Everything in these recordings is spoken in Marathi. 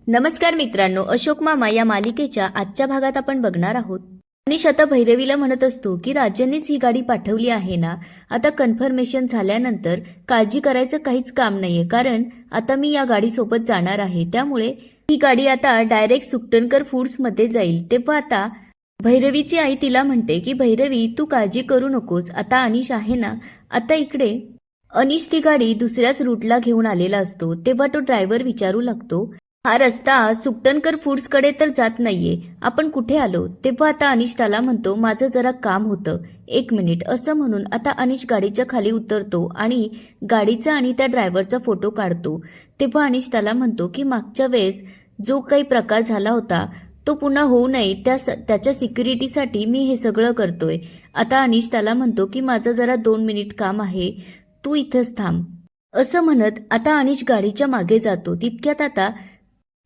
नमस्कार मित्रांनो, अशोक मामा या मालिकेच्या आजच्या भागात आपण बघणार आहोत. अनिश आता भैरवीला म्हणत असतो की राज्यानेच ही गाडी पाठवली आहे ना. आता कन्फर्मेशन झाल्यानंतर काळजी करायचं काहीच काम नाहीये, कारण आता मी या गाडीसोबत जाणार आहे. त्यामुळे ही गाडी आता डायरेक्ट सुकटनकर फूड्समध्ये जाईल. तेव्हा आता भैरवीची आई तिला म्हणते की भैरवी, तू काळजी करू नकोस, आता अनिश आहे ना. आता इकडे अनिश ती गाडी दुसऱ्याच रूटला घेऊन आलेला असतो. तेव्हा तो ड्रायव्हर विचारू लागतो, हा रस्ता सुकटनकर फूड्सकडे तर जात नाहीये, आपण कुठे आलो? तेव्हा आता अनिश त्याला म्हणतो, माझं जरा काम होतं, 1 मिनिट. असं म्हणून आता अनिश गाडीच्या खाली उतरतो आणि गाडीचा आणि त्या ड्रायव्हरचा फोटो काढतो. तेव्हा अनिश त्याला म्हणतो की मागच्या वेळेस जो काही प्रकार झाला होता तो पुन्हा होऊ नये, त्याच्या सिक्युरिटीसाठी मी हे सगळं करतोय. आता अनिश त्याला म्हणतो की माझं जरा 2 मिनिट काम आहे, तू इथंच थांब. असं म्हणत आता अनिश गाडीच्या मागे जातो. तितक्यात आता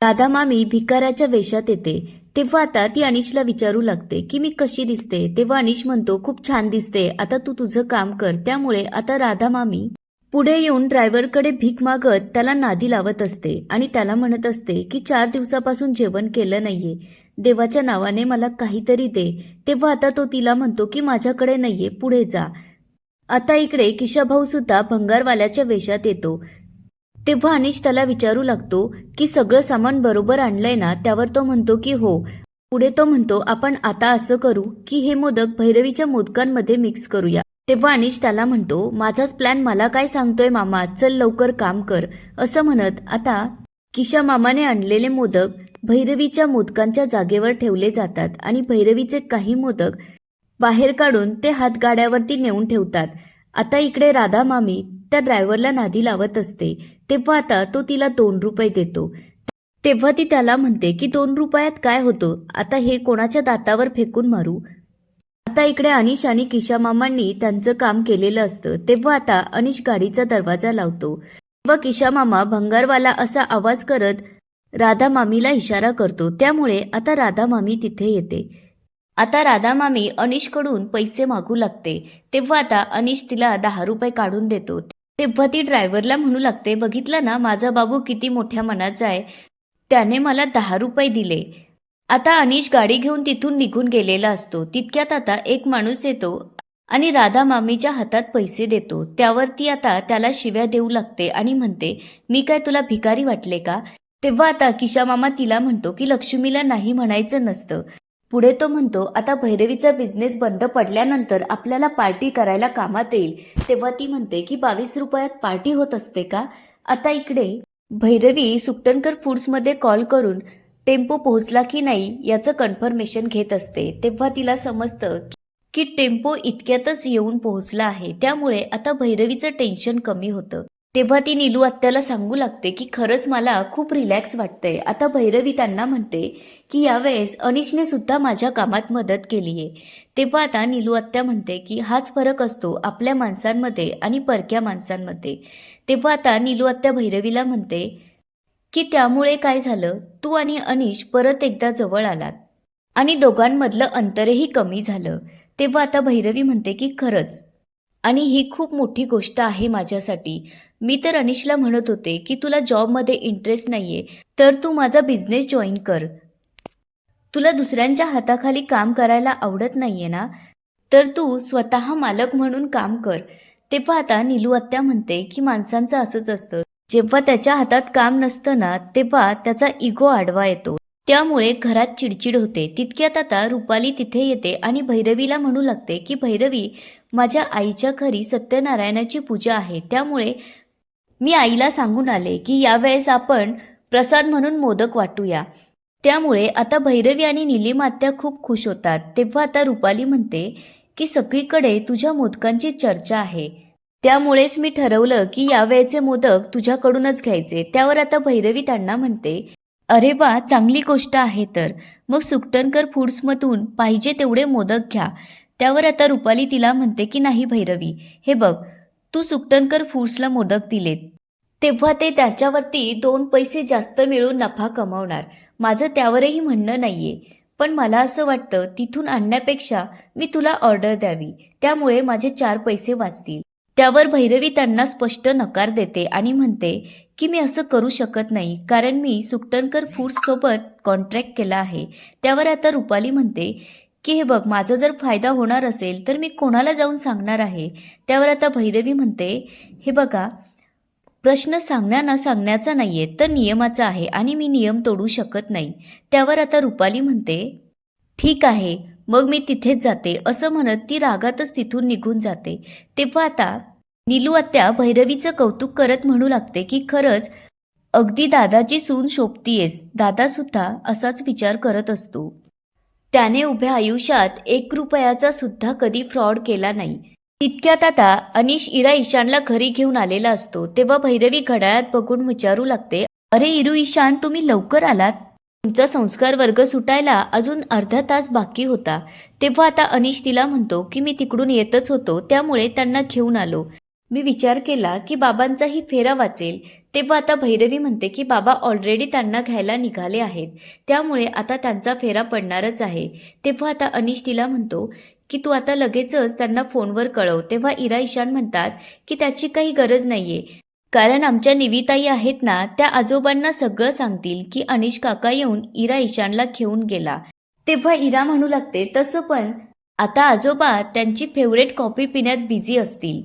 राधा मामी भिकाऱ्याच्या वेशात येते. तेव्हा आता ती अनिशला विचारू लागते की मी कशी दिसते. तेव्हा अनिश म्हणतो, खूप छान दिसते, आता तू तुझं काम कर. त्यामुळे आता राधा मामी पुढे येऊन ड्रायव्हरकडे भीक मागत त्याला नादी लावत असते आणि त्याला म्हणत असते की 4 दिवसापासून जेवण केलं नाहीये, देवाच्या नावाने मला काहीतरी दे. तेव्हा आता तो तिला म्हणतो की माझ्याकडे नाहीये, पुढे जा. आता इकडे किशाभाऊ सुद्धा भंगारवाल्याच्या वेशात येतो. तेव्हा अनिश त्याला विचारू लागतो की सगळं सामान बरोबर आणलंय ना. त्यावर तो म्हणतो की हो. पुढे तो म्हणतो, आपण आता असं करू की हे मोदक भैरवीच्या मोदकांमध्ये मिक्स करूया. तेव्हा अनिश त्याला म्हणतो, माझाच प्लॅन मला काय सांगतोय मामा, चल लवकर काम कर. असं म्हणत आता किशा मामाने आणलेले मोदक भैरवीच्या मोदकांच्या जागेवर ठेवले जातात आणि भैरवीचे काही मोदक बाहेर काढून ते हातगाड्यावरती नेऊन ठेवतात. आता इकडे राधा मामी त्या ड्रायव्हरला नादी लावत असते. तेव्हा आता तो तिला 2 रुपये देतो. तेव्हा ती त्याला म्हणते की 2 रुपयात काय होतं, आता हे कोणाच्या दातावर फेकून मारू. आता इकडे अनिश आणि किशा मामांनी त्यांचं काम केलेलं असतं. तेव्हा आता अनिश गाडीचा दरवाजा लावतो. तेव्हा किशा मामा भंगारवाला असा आवाज करत राधा मामीला इशारा करतो. त्यामुळे आता राधा मामी तिथे येते. आता राधा मामी अनिशकडून पैसे मागू लागते. तेव्हा आता अनिश तिला 10 रुपये काढून देतो. तेव्हा ती ड्रायव्हरला म्हणू लागते, बघितलं ना माझा बाबू किती मोठ्या मनाचा आहे, त्याने मला 10 रुपये दिले. आता अनिश गाडी घेऊन तिथून निघून गेलेला असतो. तितक्यात आता एक माणूस येतो आणि राधा मामीच्या हातात पैसे देतो. त्यावर ती आता त्याला शिव्या देऊ लागते आणि म्हणते, मी काय तुला भिकारी वाटले का? तेव्हा आता किशा मामा तिला म्हणतो की लक्ष्मीला नाही म्हणायचं नसतं. पुढे तो म्हणतो, आता भैरवीचा बिझनेस बंद पडल्यानंतर आपल्याला पार्टी करायला कामात येईल. तेव्हा ती म्हणते की 22 रुपयात पार्टी होत असते का? आता इकडे भैरवी सुकटनकर फूड्समध्ये कॉल करून टेम्पो पोहोचला की नाही याचं कन्फर्मेशन घेत असते. तेव्हा तिला समजतं की टेम्पो इतक्यातच येऊन पोहोचला आहे. त्यामुळे आता भैरवीचं टेन्शन कमी होतं. तेव्हा ती नीलू आत्याला सांगू लागते की खरंच मला खूप रिलॅक्स वाटतंय. आता भैरवी त्यांना म्हणते की यावेळेस अनिशने सुद्धा माझ्या कामात मदत केलीये. तेव्हा आता नीलू आत्या म्हणते की हाच फरक असतो आपल्या माणसांमध्ये आणि परक्या माणसांमध्ये. तेव्हा आता नीलू आत्या भैरवीला म्हणते की त्यामुळे काय झालं, तू आणि अनिश परत एकदा जवळ आलात आणि दोघांमधलं अंतरही कमी झालं. तेव्हा आता भैरवी म्हणते की खरंच, आणि ही खूप मोठी गोष्ट आहे माझ्यासाठी. मी तर अनिशला म्हणत होते की तुला जॉबमध्ये इंटरेस्ट नाहीये तर तू माझा बिझनेस जॉईन कर. तुला दुसऱ्यांच्या हाताखाली काम करायला आवडत नाहीये ना, तर तू स्वतः मालक म्हणून काम कर. तेव्हा आता नीलू आत्या म्हणते की माणसांचं असंच असतं, जेव्हा त्याच्या हातात काम नसतं ना तेव्हा त्याचा इगो आडवा येतो. त्यामुळे घरात चिडचिड होते. तितक्यात आता रुपाली तिथे येते आणि भैरवीला म्हणू लागते की भैरवी, माझ्या आईच्या घरी सत्यनारायणाची पूजा आहे, त्यामुळे मी आईला सांगून आले की यावेळेस आपण प्रसाद म्हणून मोदक वाटूया. त्यामुळे आता भैरवी आणि निलिमा आत्या खूप खुश होतात. तेव्हा आता रुपाली म्हणते की सगळीकडे तुझ्या मोदकांची चर्चा आहे, त्यामुळेच मी ठरवलं की यावेळेचे मोदक तुझ्याकडूनच घ्यायचे. त्यावर आता भैरवी त्यांना म्हणते, अरे वा, चांगली गोष्ट आहे, तर मग सुकटनकर फूड्समधून पाहिजे तेवढे मोदक घ्या. त्यावर आता रुपाली तिला म्हणते की नाही भैरवी, हे बघ, तू सुकटनकर फूड्सला मोदक दिलेत तेव्हा ते त्याच्यावरती 2 पैसे जास्त मिळून नफा कमावणार. माझं त्यावरही म्हणणं नाहीये, पण मला असं वाटतं तिथून आणण्यापेक्षा मी तुला ऑर्डर द्यावी, त्यामुळे माझे 4 पैसे वाचतील. त्यावर भैरवी त्यांना स्पष्ट नकार देते आणि म्हणते की मी असं करू शकत नाही, कारण मी सुकटणकर फूड्ससोबत कॉन्ट्रॅक्ट केला आहे. त्यावर आता रुपाली म्हणते की हे बघ, माझा जर फायदा होणार असेल तर मी कोणाला जाऊन सांगणार आहे. त्यावर आता भैरवी म्हणते, हे बघा, प्रश्न सांगण्याचा नाहीये तर नियमाचा आहे आणि मी नियम तोडू शकत नाही. त्यावर आता रुपाली म्हणते, ठीक आहे, मग मी तिथेच जाते, असं म्हणत ती रागातच तिथून निघून जाते. तेव्हा आता नीलू आत्या भैरवीचं कौतुक करत म्हणू लागते की खरंच अगदी दादाची सून शोभतीयेस. दादा सुद्धा असाच विचार करत असतो. त्याने उभ्या आयुष्यात 1 रुपयाचा सुद्धा कधी फ्रॉड केला नाही. तितक्यात आता अनिश इरा ईशानला घरी घेऊन आलेला असतो. तेव्हा भैरवी घड्याळात बघून विचारू लागते, अरे इरू ईशान, तुम्ही लवकर आलात. तुमचा संस्कार वर्ग सुटायला अजून अर्धा तास बाकी होता. तेव्हा आता अनिश तिला म्हणतो की मी तिकडून येतच होतो, त्यामुळे त्यांना घेऊन आलो. मी विचार केला की बाबांचाही फेरा वाचेल. तेव्हा आता भैरवी म्हणते की बाबा ऑलरेडी त्यांना घ्यायला निघाले आहेत, त्यामुळे आता त्यांचा फेरा पडणारच आहे. तेव्हा आता अनिश तिला म्हणतो की तू आता लगेचच त्यांना फोनवर कळव. तेव्हा इरा ईशान म्हणतात की त्याची काही गरज नाहीये, कारण आमच्या निविताई आहेत ना, त्या आजोबांना सगळं सांगतील की अनिश काका येऊन इरा ईशानला घेऊन गेला. तेव्हा इरा म्हणू लागते, तसं पण आता आजोबा त्यांची फेवरेट कॉफी पिण्यात बिझी असतील.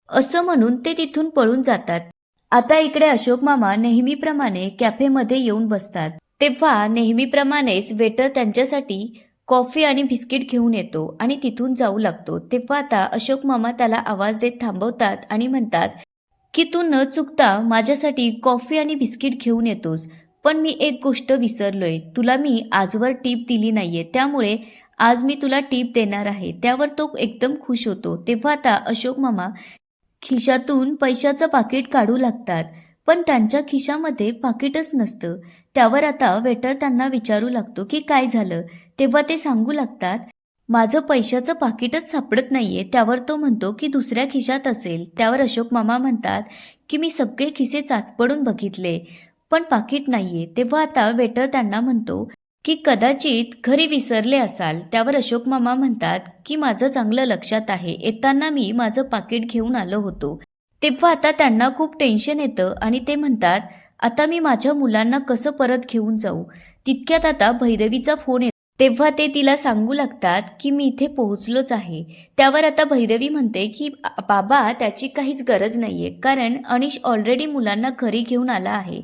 असं म्हणून ते तिथून पळून जातात. आता इकडे अशोक मामा नेहमीप्रमाणे कॅफेमध्ये येऊन बसतात. तेव्हा नेहमीप्रमाणेच वेटर त्यांच्यासाठी कॉफी आणि बिस्किट घेऊन येतो आणि तिथून जाऊ लागतो. तेव्हा आता अशोक मामा त्याला आवाज देत थांबवतात आणि म्हणतात की तू न चुकता माझ्यासाठी कॉफी आणि बिस्किट घेऊन येतोस, पण मी एक गोष्ट विसरलोय. तुला मी आजवर टीप दिली नाहीये, त्यामुळे आज मी तुला टीप देणार आहे. त्यावर तो एकदम खुश होतो. तेव्हा आता अशोक मामा खिशातून पैशाचं पाकिट काढू लागतात, पण त्यांच्या खिशामध्ये पाकिटच नसतं. त्यावर आता वेटर त्यांना विचारू लागतो की काय झालं. तेव्हा ते सांगू लागतात, माझं पैशाचं पाकिटच सापडत नाहीये. त्यावर तो म्हणतो की दुसऱ्या खिशात असेल. त्यावर अशोक मामा म्हणतात की मी सगळे खिसे चाचपडून बघितले, पण पाकिट नाहीये. तेव्हा आता वेटर त्यांना म्हणतो की कदाचित घरी विसरले असाल. त्यावर अशोक मामा म्हणतात की माझं चांगलं लक्षात आहे, येताना मी माझं पाकिट घेऊन आलो होतो. तेव्हा आता त्यांना खूप टेन्शन येतं आणि ते म्हणतात, आता मी माझ्या मुलांना कसं परत घेऊन जाऊ. तितक्यात आता भैरवीचा फोन येतो. तेव्हा ते तिला सांगू लागतात की मी इथे पोहोचलोच आहे. त्यावर आता भैरवी म्हणते की बाबा, त्याची काहीच गरज नाहीये, कारण अनिश ऑलरेडी मुलांना घरी घेऊन आला आहे.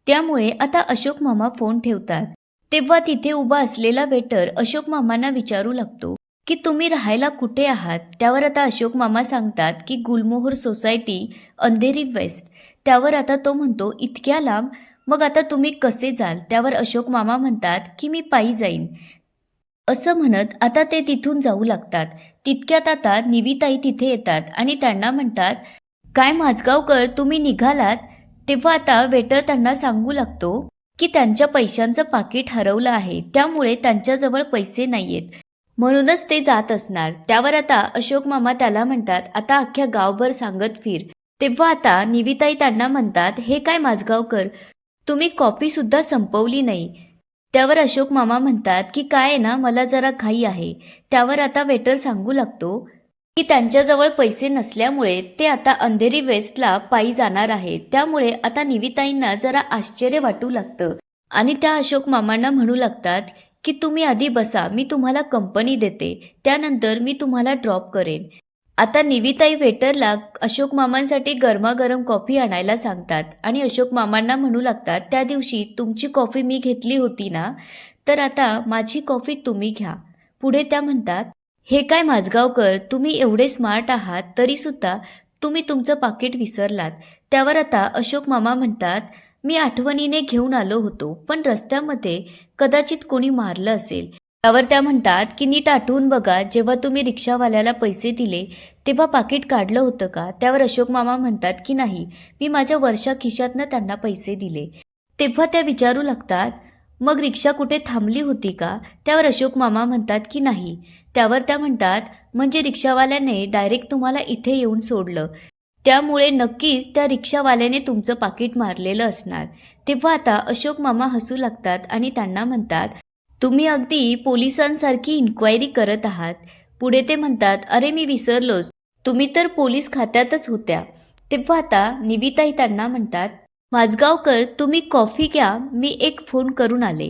त्यामुळे आता अशोक मामा फोन ठेवतात. तेव्हा तिथे उभा असलेला वेटर अशोक मामांना विचारू लागतो की तुम्ही राहायला कुठे आहात. त्यावर आता अशोक मामा सांगतात की गुलमोहर सोसायटी, अंधेरी वेस्ट. त्यावर आता तो म्हणतो, इतक्या लांब, मग आता तुम्ही कसे जाल. त्यावर अशोक मामा म्हणतात की मी पायी जाईन. असं म्हणत आता ते तिथून जाऊ लागतात. तितक्यात आता निविताई तिथे येतात आणि त्यांना म्हणतात, काय माझगावकर, तुम्ही निघालात. तेव्हा आता वेटर त्यांना सांगू लागतो की त्यांच्या पैशांचं पाकिट हरवलं आहे, त्यामुळे त्यांच्याजवळ पैसे नाहीयेत, म्हणूनच ते जात असणार. त्यावर आता अशोक मामा त्याला म्हणतात, आता अख्ख्या गावभर सांगत फिर. तेव्हा आता निविताई त्यांना म्हणतात, हे काय माझगावकर, तुम्ही कॉफी सुद्धा संपवली नाही. त्यावर अशोक मामा म्हणतात की काय ना, मला जरा घाई आहे. त्यावर आता वेटर सांगू लागतो की त्यांच्याजवळ पैसे नसल्यामुळे ते आता अंधेरी वेस्टला पायी जाणार आहेत. त्यामुळे आता निविताईंना जरा आश्चर्य वाटू लागतं आणि त्या अशोक मामांना म्हणू लागतात की तुम्ही आधी बसा, मी तुम्हाला कंपनी देते, त्यानंतर मी तुम्हाला ड्रॉप करेन. आता निविताई वेटरला अशोक मामांसाठी गरमागरम कॉफी आणायला सांगतात आणि अशोक मामांना म्हणू लागतात, त्या दिवशी तुमची कॉफी मी घेतली होती ना, तर आता माझी कॉफी तुम्ही घ्या. पुढे त्या म्हणतात, हे काय माझगावकर, तुम्ही एवढे स्मार्ट आहात तरीसुद्धा तुम्ही तुमचं पाकिट विसरलात. त्यावर आता अशोक मामा म्हणतात, मी आठवणीने घेऊन आलो होतो, पण रस्त्यामध्ये कदाचित कोणी मारलं असेल. त्यावर त्या म्हणतात की नीट आठवून बघा, जेव्हा तुम्ही रिक्षावाल्याला पैसे दिले तेव्हा पाकिट काढलं होतं का. त्यावर अशोक मामा म्हणतात की नाही, मी माझ्या वरच्या खिशातनं त्यांना पैसे दिले. तेव्हा त्या विचारू लागतात, मग रिक्षा कुठे थांबली होती का. त्यावर अशोक मामा म्हणतात की नाही. त्यावर त्या म्हणतात, म्हणजे रिक्षावाल्याने डायरेक्ट तुम्हाला इथे येऊन सोडलं, त्यामुळे नक्कीच त्या रिक्षावाल्याने तुमचं पाकिट मारलेलं असणार. तेव्हा आता अशोक मामा हसू लागतात आणि त्यांना म्हणतात, तुम्ही अगदी पोलिसांसारखी इन्क्वायरी करत आहात. पुढे ते म्हणतात, अरे मी विसरलोच, तुम्ही तर पोलीस खात्यातच होत्या. तेव्हा आता निविताई त्यांना म्हणतात, माझगावकर तुम्ही कॉफी घ्या, मी एक फोन करून आले.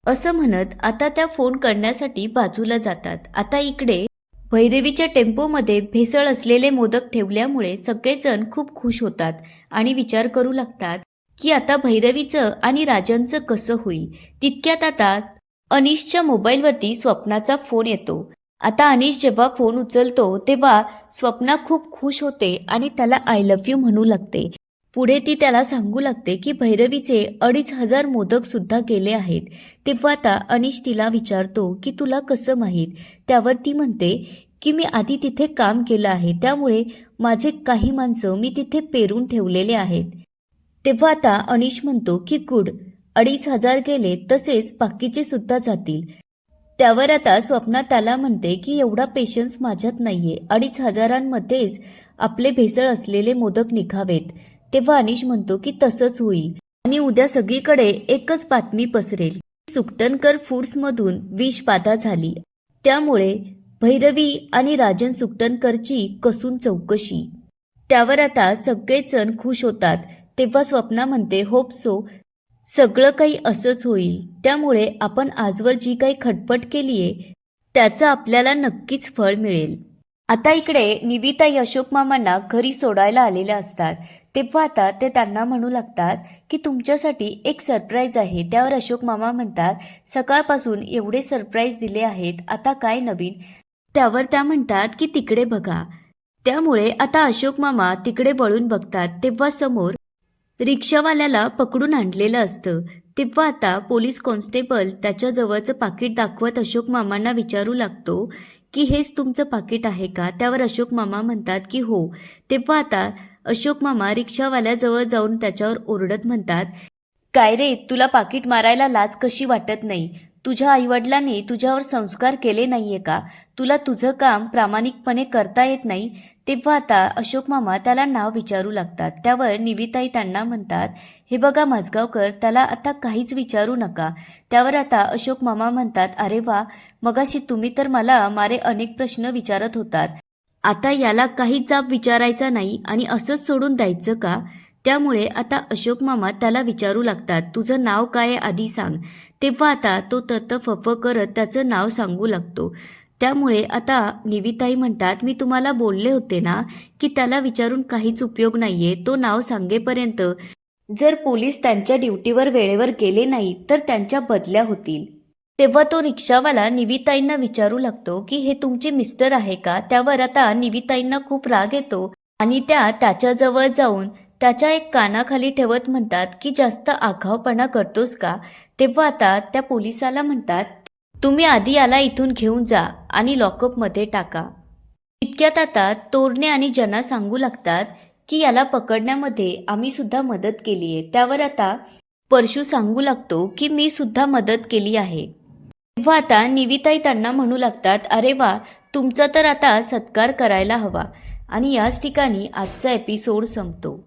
असं म्हणत आता त्या फोन करण्यासाठी बाजूला जातात. आता इकडे भैरवीच्या टेम्पोमध्ये भेसळ असलेले मोदक ठेवल्यामुळे सगळेजण खूप खुश होतात आणि विचार करू लागतात की आता भैरवीचं आणि राजांचं कसं होईल. तितक्यात आता अनिशच्या मोबाईलवरती स्वप्नाचा फोन येतो. आता अनिश जेव्हा फोन उचलतो तेव्हा स्वप्ना खूप खुश होते आणि त्याला आय लव्ह यू म्हणू लागते. पुढे ती त्याला सांगू लागते की भैरवीचे 2,500 मोदक सुद्धा गेले आहेत. तेव्हा आता अनिश तिला विचारतो की तुला कसं माहीत. त्यावर ती म्हणते की मी आधी तिथे काम केलं आहे, त्यामुळे माझे काही माणसं मी तिथे पेरून ठेवलेले आहेत. तेव्हा आता अनिश म्हणतो की गुड, 2,500 गेले तसेच बाकीचे सुद्धा जातील. त्यावर आता स्वप्ना त्याला म्हणते की एवढा पेशन्स माझ्यात नाहीये, 2,500मध्येच आपले भेसळ असलेले मोदक निघावेत. तेव्हा अनिश म्हणतो की तसंच होईल आणि उद्या सगळीकडे एकच बातमी पसरेल. सुकटनकर फूड्समधून विषबाधा झाली, त्यामुळे भैरवी आणि राजन सुकटनकरची कसून चौकशी. त्यावर आता सगळेजण खुश होतात. तेव्हा स्वप्ना म्हणते होप सो, सगळं काही असंच होईल. त्यामुळे आपण आजवर जी काही खटपट केलीये त्याचं आपल्याला नक्कीच फळ मिळेल. आता इकडे निविताई अशोक मामांना घरी सोडायला आलेल्या असतात. तेव्हा आता ते त्यांना म्हणू लागतात की तुमच्यासाठी एक सरप्राईज आहे. त्यावर अशोक मामा म्हणतात, सकाळपासून एवढे सरप्राईज दिले आहेत, आता काय नवीन. त्यावर त्या म्हणतात की तिकडे बघा. त्यामुळे आता अशोक मामा तिकडे वळून बघतात. तेव्हा समोर रिक्षावाल्याला पकडून आणलेलं असतं. तेव्हा आता पोलीस कॉन्स्टेबल त्याच्या जवळचं पाकिट दाखवत अशोक मामांना विचारू लागतो की हेच तुमचं पाकिट आहे का. त्यावर अशोक मामा म्हणतात की हो. तेव्हा आता अशोक मामा रिक्षावाल्याजवळ जाऊन त्याच्यावर ओरडत म्हणतात, काय रे, तुला पाकिट मारायला लाज कशी वाटत नाही. तुझ्या आईवडिलांनी तुझ्यावर संस्कार केले नाहीये का. तुला तुझं काम प्रामाणिकपणे करता येत नाही. तेव्हा आता अशोक मामा त्याला नाव विचारू लागतात. त्यावर निविताई त्यांना म्हणतात, हे बघा माझगावकर, त्याला आता काहीच विचारू नका. त्यावर आता अशोक मामा म्हणतात, अरे वा, मगाशी तुम्ही तर मला मारे अनेक प्रश्न विचारत होतात, आता याला काहीच जाब विचारायचा नाही आणि असंच सोडून द्यायचं का. त्यामुळे आता अशोक मामा त्याला विचारू लागतात, तुझं नाव काय आहे आधी सांग. तेव्हा आता तो ततफफ करत त्याचं नाव सांगू लागतो. त्यामुळे आता निविताई म्हणतात, मी तुम्हाला बोलले होते ना की त्याला विचारून काहीच उपयोग नाहीये. तो नाव सांगेपर्यंत जर पोलीस त्यांच्या ड्युटीवर वेळेवर गेले नाही तर त्यांच्या बदल्या होतील. तेव्हा तो रिक्षावाला निविताईंना विचारू लागतो की हे तुमचे मिस्टर आहे का. त्यावर आता निविताईंना खूप राग येतो आणि त्या त्याच्याजवळ जाऊन त्याच्या एक कानाखाली ठेवत म्हणतात की जास्त आगाऊपणा करतोस का. तेव्हा आता त्या पोलिसाला म्हणतात, तुम्ही आधी याला इथून घेऊन जा आणि लॉकअपमध्ये टाका. इतक्यात आता तोरणे आणि जना सांगू लागतात की याला पकडण्यामध्ये आम्ही सुद्धा मदत केली आहे. त्यावर आता परशू सांगू लागतो की मी सुद्धा मदत केली आहे. तेव्हा आता निविताई त्यांना म्हणू लागतात, अरे वा, तुमचा तर आता सत्कार करायला हवा. आणि याच ठिकाणी आजचा एपिसोड संपतो.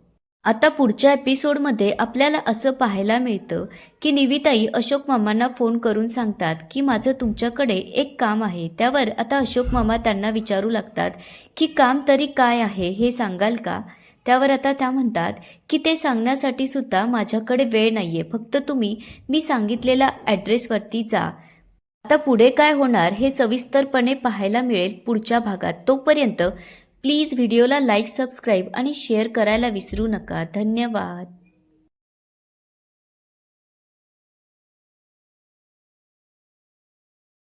आता पुढच्या एपिसोडमध्ये आपल्याला असं पाहायला मिळतं की निविताई अशोक मामांना फोन करून सांगतात की माझं तुमच्याकडे एक काम आहे. त्यावर आता अशोक मामा त्यांना विचारू लागतात की काम तरी काय आहे हे सांगाल का. त्यावर आता त्या म्हणतात की ते सांगण्यासाठी सुद्धा माझ्याकडे वेळ नाहीये, फक्त तुम्ही मी सांगितलेल्या ॲड्रेसवरती जा. आता पुढे काय होणार हे सविस्तरपणे पाहायला मिळेल पुढच्या भागात. तोपर्यंत प्लीज व्हिडिओला लाईक, सबस्क्राईब आणि शेअर करायला विसरू नका. धन्यवाद.